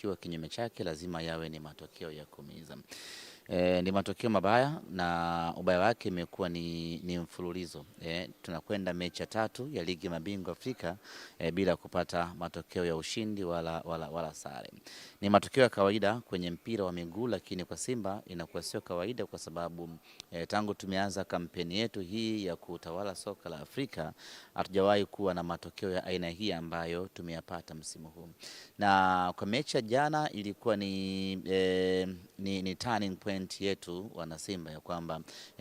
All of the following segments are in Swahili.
yakiwa kinyume chake lazima yawe ni matokeo ya kuumiza. Ni matokeo mabaya na ubaya wake imekuwa ni mfululizo. Tunakwenda mechi ya 3 ya ligi mabingwa Afrika bila kupata matokeo ya ushindi wala sare. Ni matokeo ya kawaida kwenye mpira wa miguu, lakini kwa Simba inakuwa sio kawaida kwa sababu tangu tumeanza kampeni yetu hii ya kutawala soka la Afrika hatujawahi kuwa na matokeo ya aina hii ambayo tumeyapata msimu huu. Na kwa mechi ya jana ilikuwa ni turning point yetu wana Simba ya kwamba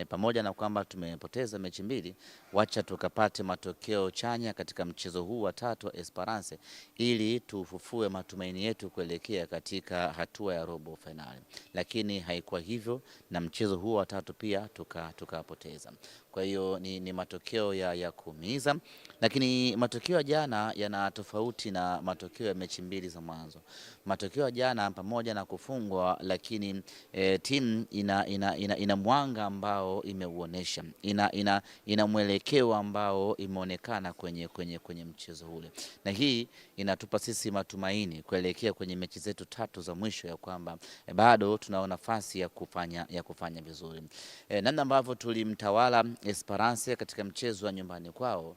pamoja na kwamba tumepoteza mechi mbili, wacha tukapate matokeo chanya katika mchezo huu wa 3 wa Esperance ili tufufue matumaini yetu kuelekea katika hatua ya robo finali. Lakini haikuwa hivyo na mchezo huu wa 3 pia tukapoteza. Kwa hiyo ni matokeo ya kuumiza, lakini matokeo ya jana yana tofauti na matokeo ya mechi mbili za mwanzo. Matokeo ya jana pamoja na kufungwa, lakini timu ina mwanga ambao imeuonesha, ina mwelekeo ambao imeonekana kwenye mchezo ule, na hii inatupa sisi matumaini kuelekea kwenye mechi zetu 3 za mwisho ya kwamba bado tunao nafasi ya kufanya vizuri. Namna ambavyo tulimtawala Esperance katika mchezo wa nyumbani kwao,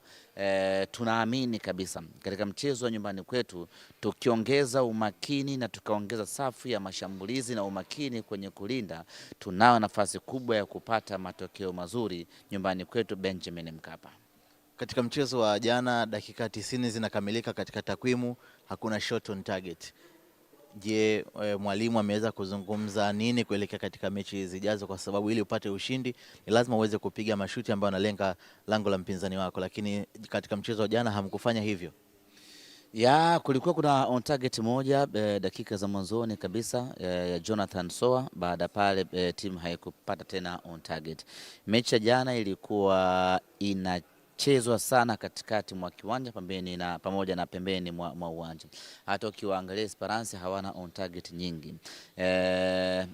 tunaamini kabisa katika mchezo wa nyumbani kwetu tukiongeza umakini na tukaongeza safu ya mashambulizi na umakini kwenye kulinda, tunao nafasi kubwa ya kupata matokeo mazuri nyumbani kwetu Benjamin Mkapa. Katika mchezo wa jana dakika 90 zinakamilika, katika takwimu hakuna shot on target. Je, mwalimu ameweza kuzungumza nini kuelekea katika mechi zijazo? Kwa sababu ili upate ushindi ni lazima uweze kupiga mashuti ambayo analenga lango la mpinzani wako, lakini katika mchezo wa jana hamkufanya hivyo. Kulikuwa kuna on target moja dakika za mwanzoni kabisa ya Jonathan Soa. Baada pale timu haikupata tena on target. Mechi ya jana ilikuwa inachezwa sana katikati mwa kiwanja pamoja na pembeni mwa uwanja. Hata ukiwaangalia Esperance hawana on target nyingi.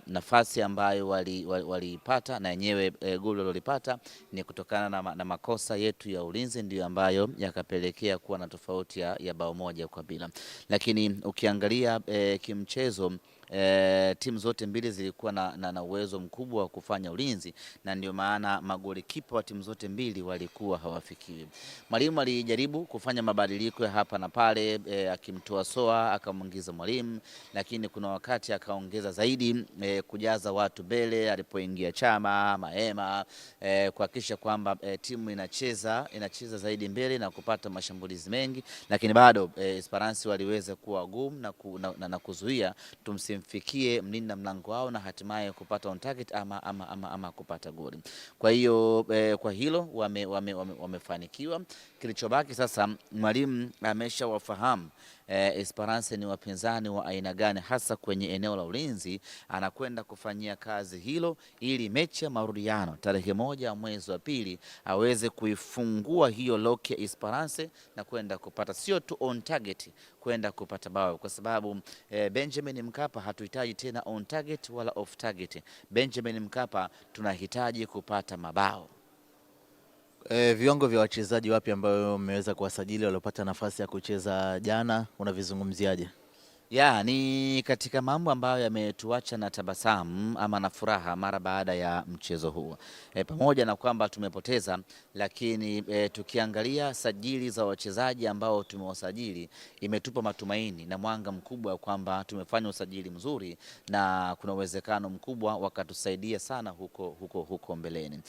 Nafasi ambayo waliipata na yenyewe goli walilopata ni kutokana na makosa yetu ya ulinzi, ndio ambayo yakapelekea kuwa na tofauti ya bao moja kwa bila. Lakini ukiangalia kimchezo timu zote mbili zilikuwa na uwezo mkubwa wa kufanya ulinzi, na ndio maana magoli kipa wa timu zote mbili walikuwa hawafikiwi. Mwalimu alijaribu kufanya mabadiliko ya hapa na pale, akimtoa Soa akamwingiza Mwalimu, lakini kuna wakati akaongeza zaidi kujaza watu mbele alipoingia Chama Mahema, kuhakikisha kwamba timu inacheza zaidi mbele na kupata mashambulizi mengi, lakini bado Esperance waliweza kuwa gumu na kuzuia tumsimfikie mlinda mlango wao na hatimaye kupata on target ama kupata goli. Kwa hiyo kwa hilo wamefanikiwa. Kilichobaki sasa, mwalimu ameshawafahamu Esperance ni wapinzani wa aina gani hasa kwenye eneo la ulinzi. Anakwenda kufanyia kazi hilo ili mechi ya marudiano tarehe 1 mwezi wa pili aweze kuifungua hiyo lock ya Esperance na kwenda kupata sio tu on target, kwenda kupata bao, kwa sababu Benjamin Mkapa hatuhitaji tena on target wala off target. Benjamin Mkapa tunahitaji kupata mabao. Viwango vya wachezaji wapi ambao mmeweza kuwasajili waliopata nafasi ya kucheza jana unavizungumziaje? Ni katika mambo ambayo yametuacha na tabasamu ama na furaha mara baada ya mchezo huu. Pamoja na kwamba tumepoteza, lakini tukiangalia sajili za wachezaji ambao tumewasajili imetupa matumaini na mwanga mkubwa kwamba tumefanya usajili mzuri na kuna uwezekano mkubwa wakatusaidia sana huko mbeleni.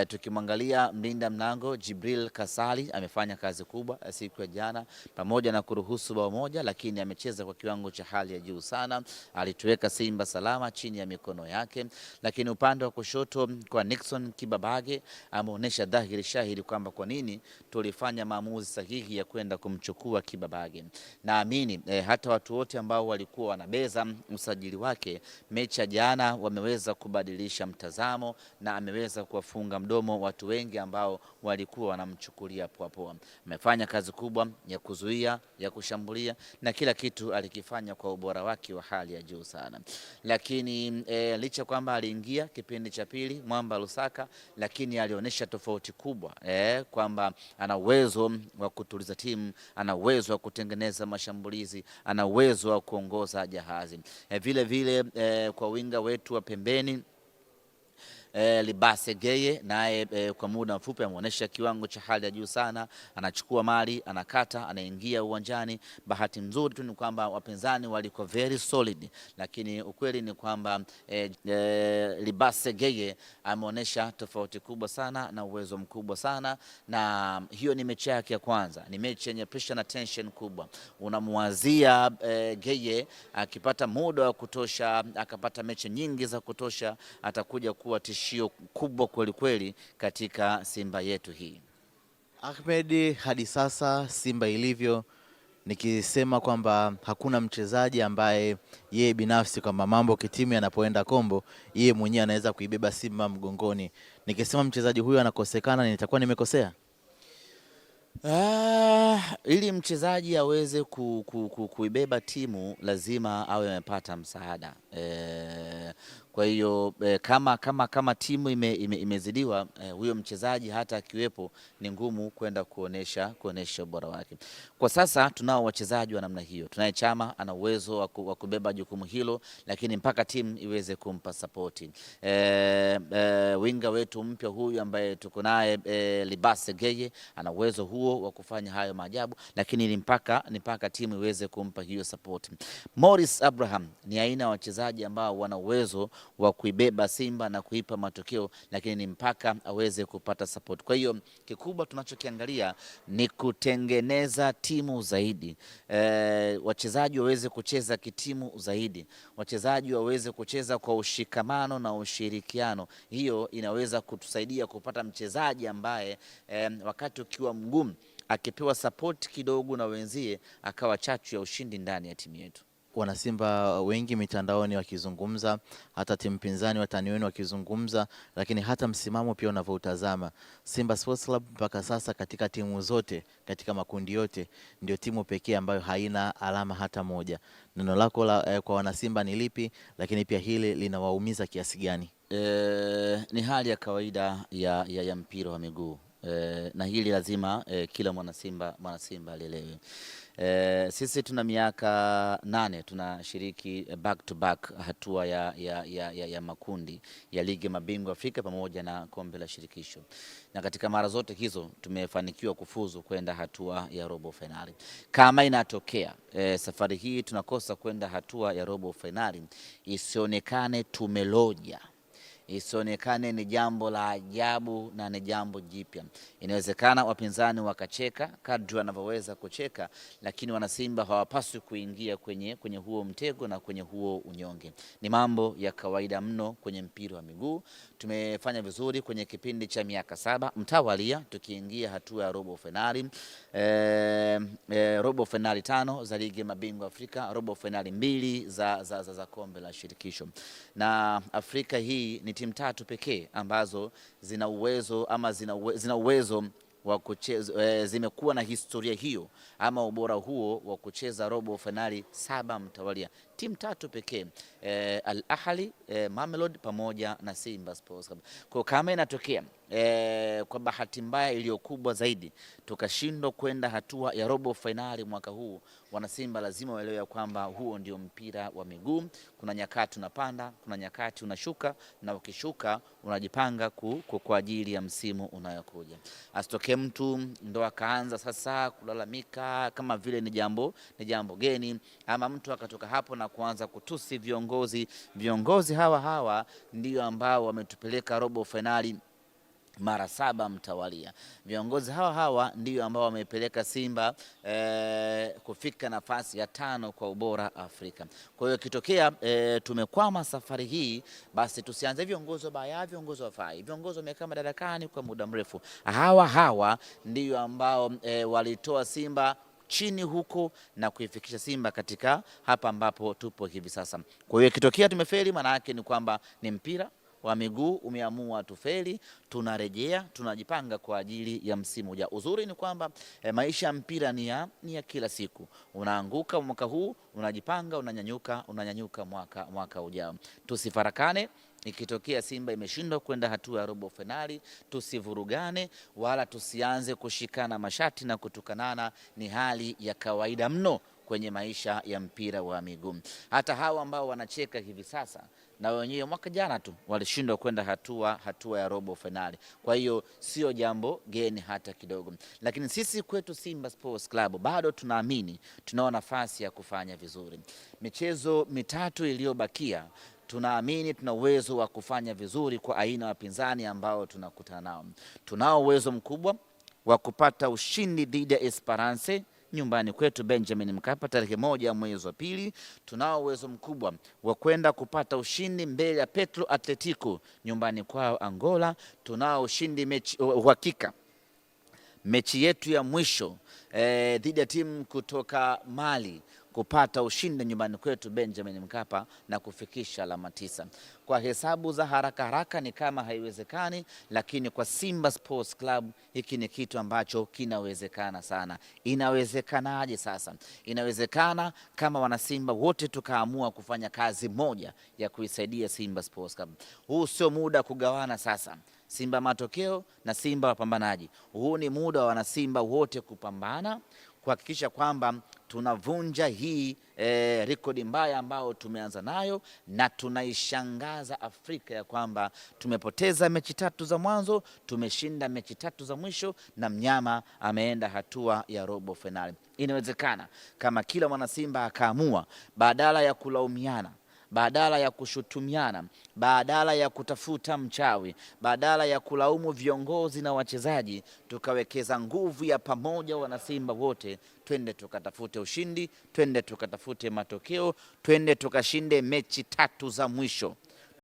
Tukimwangalia mlinda mlango Jibril Kasali amefanya kazi kubwa siku ya jana, pamoja na kuruhusu bao moja, lakini amecheza kwa kiwango cha hali ya juu sana. Alituweka Simba salama chini ya mikono yake. Lakini upande wa kushoto kwa Nixon Kibabage ameonyesha dhahiri shahidi kwamba kwa nini tulifanya maamuzi sahihi ya kwenda kumchukua Kibabage. Naamini hata watu wote ambao walikuwa wanabeza usajili wake mechi ya jana wameweza kubadilisha mtazamo na ameweza kuwafunga mdomo watu wengi ambao walikuwa wanamchukulia poa. Amefanya kazi kubwa ya kuzuia, ya kushambulia na kila kitu alikifanya amefanya kwa ubora wake wa hali ya juu sana, lakini licha kwamba aliingia kipindi cha pili Mwamba Lusaka, lakini alionyesha tofauti kubwa kwamba ana uwezo wa kutuliza timu, ana uwezo wa kutengeneza mashambulizi, ana uwezo wa kuongoza jahazi. Vile vile kwa winga wetu wa pembeni Libase Geye naye kwa muda mfupi ameonyesha kiwango cha hali ya juu sana, anachukua mali, anakata, anaingia uwanjani. Bahati nzuri tu ni kwamba wapinzani walikuwa very solid, lakini ukweli ni kwamba Libase Geye ameonyesha tofauti kubwa sana na uwezo mkubwa sana, na hiyo ni mechi yake ya kwanza, ni mechi yenye pressure na tension kubwa. Unamwazia Geye akipata muda wa kutosha, akapata mechi nyingi za kutosha, atakuja kuwa tishio kubwa kweli kweli katika Simba yetu hii. Ahmed, hadi sasa Simba ilivyo, nikisema kwamba hakuna mchezaji ambaye yeye binafsi kwamba mambo kitimu yanapoenda kombo yeye mwenyewe anaweza kuibeba Simba mgongoni, nikisema mchezaji huyu anakosekana nitakuwa nimekosea? Ili mchezaji aweze kuibeba timu lazima awe amepata msaada. Kwa hiyo kama timu imezidiwa, huyo mchezaji hata akiwepo ni ngumu kwenda kuonesha ubora wake. Kwa sasa tunao wachezaji wa namna hiyo. Tunaye Chama ana uwezo wa kubeba jukumu hilo, lakini mpaka timu iweze kumpa sapoti. Winga wetu mpya huyu ambaye tuko naye Libase Geye ana uwezo huo wa kufanya hayo maajabu, lakini ni mpaka timu iweze kumpa hiyo support. Morris Abraham ni aina ya wachezaji ambao wana uwezo wa kuibeba Simba na kuipa matokeo, lakini ni mpaka aweze kupata support. Kwa hiyo kikubwa tunachokiangalia ni kutengeneza timu zaidi, wachezaji waweze kucheza kitimu zaidi, wachezaji waweze kucheza kwa ushikamano na ushirikiano. Hiyo inaweza kutusaidia kupata mchezaji ambaye wakati ukiwa mgumu akipewa support kidogo na wenzie akawa chachu ya ushindi ndani ya timu yetu. Wanasimba wengi mitandaoni wakizungumza, hata timu pinzani watani wenu wakizungumza, lakini hata msimamo pia unavyotazama, Simba Sports Club mpaka sasa katika timu zote, katika makundi yote, ndio timu pekee ambayo haina alama hata moja. Neno lako kwa wanasimba ni lipi, lakini pia hili linawaumiza kiasi gani? Ni hali ya kawaida ya mpira wa miguu. Na hili lazima kila mwanasimba alielewe. Sisi tuna miaka 8 tunashiriki back to back hatua ya makundi ya ligi mabingwa Afrika pamoja na kombe la shirikisho, na katika mara zote hizo tumefanikiwa kufuzu kwenda hatua ya robo finali. Kama inatokea safari hii tunakosa kwenda hatua ya robo finali, isionekane tumeloja, isionekane ni jambo la ajabu na ni jambo jipya. Inawezekana wapinzani wakacheka kadri wanavyoweza kucheka, lakini wanasimba hawapaswi kuingia kwenye huo mtego na kwenye huo unyonge. Ni mambo ya kawaida mno kwenye mpira wa miguu. Tumefanya vizuri kwenye kipindi cha miaka 7 mtawalia tukiingia hatua ya robo finali, robo finali 5 za ligi mabingwa Afrika, robo finali 2 za kombe la shirikisho. Na Afrika hii ni timu 3 pekee ambazo zina uwezo ama zina uwezo wa kucheza, zimekuwa na historia hiyo ama ubora huo wa kucheza robo finali 7 mtawalia. Timu 3 pekee, Al Ahly, Mamelodi pamoja na Simba Sports Club. Kwa kama inatokea kwa bahati mbaya iliyokubwa zaidi tukashindwa kwenda hatua ya robo finali mwaka huu, wanasimba lazima waelewe kwamba huo ndio mpira wa miguu. Kuna nyakati unapanda, kuna nyakati unashuka, na ukishuka unajipanga kwa ajili ya msimu unayokuja. Asitokee mtu ndo akaanza sasa kulalamika kama vile ni jambo geni, ama mtu akatoka hapo na kuanza kutusi viongozi. Viongozi hawa ndio ambao wametupeleka robo finali mara 7 mtawalia. Viongozi hawa ndio ambao wamepeleka Simba kufika nafasi ya 5 kwa ubora Afrika. Kwa hiyo kitokea tumekwama safari hii, basi tusianze viongozi wabaya, viongozi wafai, viongozi wamekaa madarakani kwa muda mrefu. Hawa ndio ambao walitoa Simba chini huko na kuifikisha Simba katika hapa ambapo tupo hivi sasa. Kwa hiyo kitokea tumefeli, maana yake ni kwamba ni mpira, wa miguu umeamua tufeli, tunarejea, tunajipanga kwa ajili ya msimu ujao. Uzuri ni kwamba maisha ya mpira ni ya kila siku. Unaanguka mwaka huu, unajipanga, unanyanyuka mwaka ujao. Tusifarakane. Ikitokea Simba imeshindwa kwenda hatua ya robo finali, tusivurugane wala tusianze kushikana mashati na kutukanana. Ni hali ya kawaida mno kwenye maisha ya mpira wa miguu. Hata hawa ambao wanacheka hivi sasa na wenyewe mwaka jana tu walishindwa kwenda hatua ya robo finali. Kwa hiyo sio jambo geni hata kidogo. Lakini sisi kwetu Simba Sports Club bado tunaamini tunao nafasi ya kufanya vizuri. Michezo mitatu iliyobakia tunaamini tuna uwezo wa kufanya vizuri kwa aina ya wapinzani ambao tunakutana nao. Tunao uwezo mkubwa wa kupata ushindi dhidi ya Esperance nyumbani kwetu Benjamin Mkapa tarehe 1 mwezi wa pili. Tunao uwezo mkubwa wa kwenda kupata ushindi mbele ya Petro Atletico nyumbani kwao Angola. Tunao ushindi uhakika mechi yetu ya mwisho dhidi ya timu kutoka Mali, kupata ushindi nyumbani kwetu Benjamin Mkapa na kufikisha alama 9. Kwa hesabu za haraka ni kama haiwezekani, lakini kwa Simba Sports Club hiki ni kitu ambacho kinawezekana sana. Inawezekanaje sasa? Inawezekana kama wanasimba wote tukaamua kufanya kazi moja ya kuisaidia Simba Sports Club. Huu sio muda kugawana sasa Simba matokeo na Simba wapambanaji. Huu ni muda wa wanasimba wote kupambana kuhakikisha kwamba tunavunja hii rekodi mbaya ambao tumeanza nayo, na tunaishangaza Afrika ya kwamba tumepoteza mechi 3 za mwanzo, tumeshinda mechi 3 za mwisho, na mnyama ameenda hatua ya robo finali. Inawezekana kama kila mwana Simba akaamua, badala ya kulaumiana, badala ya kushutumiana, badala ya kutafuta mchawi, badala ya kulaumu viongozi na wachezaji, tukawekeza nguvu ya pamoja wanasimba wote, twende tukatafute ushindi, twende tukatafute matokeo, twende tukashinde mechi 3 za mwisho.